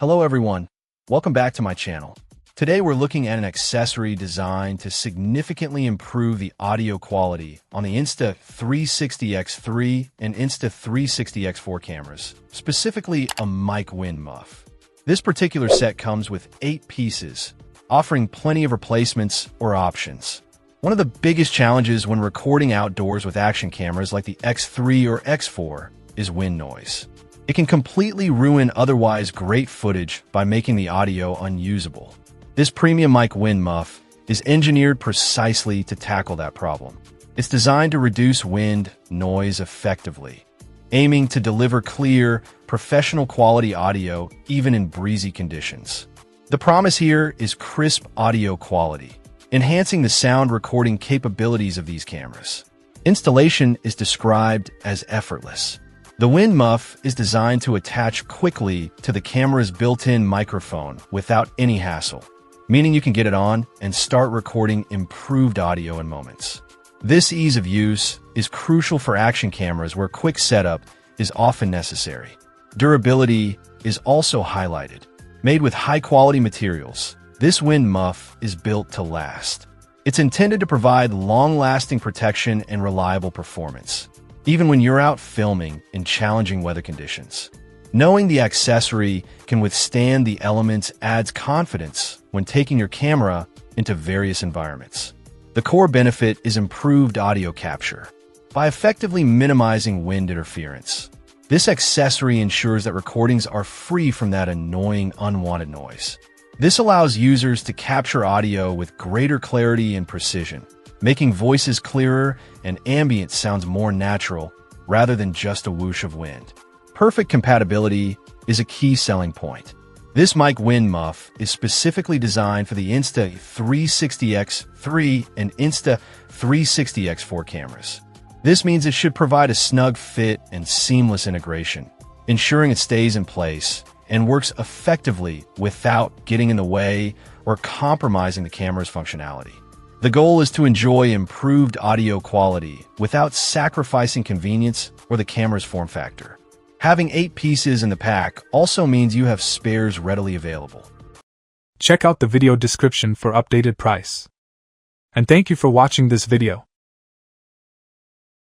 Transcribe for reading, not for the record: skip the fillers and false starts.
Hello everyone, welcome back to my channel. Today we're looking at an accessory designed to significantly improve the audio quality on the Insta360X3 and Insta360X4 cameras, specifically a mic wind muff. This particular set comes with 8 pieces, offering plenty of replacements or options. One of the biggest challenges when recording outdoors with action cameras like the X3 or X4 is wind noise. It can completely ruin otherwise great footage by making the audio unusable. This premium mic wind muff is engineered precisely to tackle that problem. It's designed to reduce wind noise effectively, aiming to deliver clear, professional quality audio even in breezy conditions. The promise here is crisp audio quality, enhancing the sound recording capabilities of these cameras. Installation is described as effortless. The wind muff is designed to attach quickly to the camera's built-in microphone without any hassle, meaning you can get it on and start recording improved audio in moments. This ease of use is crucial for action cameras where quick setup is often necessary. Durability is also highlighted. Made with high-quality materials, this wind muff is built to last. It's intended to provide long-lasting protection and reliable performance, even when you're out filming in challenging weather conditions. Knowing the accessory can withstand the elements adds confidence when taking your camera into various environments. The core benefit is improved audio capture. By effectively minimizing wind interference, this accessory ensures that recordings are free from that annoying, unwanted noise. This allows users to capture audio with greater clarity and precision, making voices clearer and ambient sounds more natural rather than just a whoosh of wind. Perfect compatibility is a key selling point. This mic wind muff is specifically designed for the Insta360X3 and Insta360X4 cameras. This means it should provide a snug fit and seamless integration, ensuring it stays in place and works effectively without getting in the way or compromising the camera's functionality. The goal is to enjoy improved audio quality without sacrificing convenience or the camera's form factor. Having 8 pieces in the pack also means you have spares readily available. Check out the video description for updated price. And thank you for watching this video.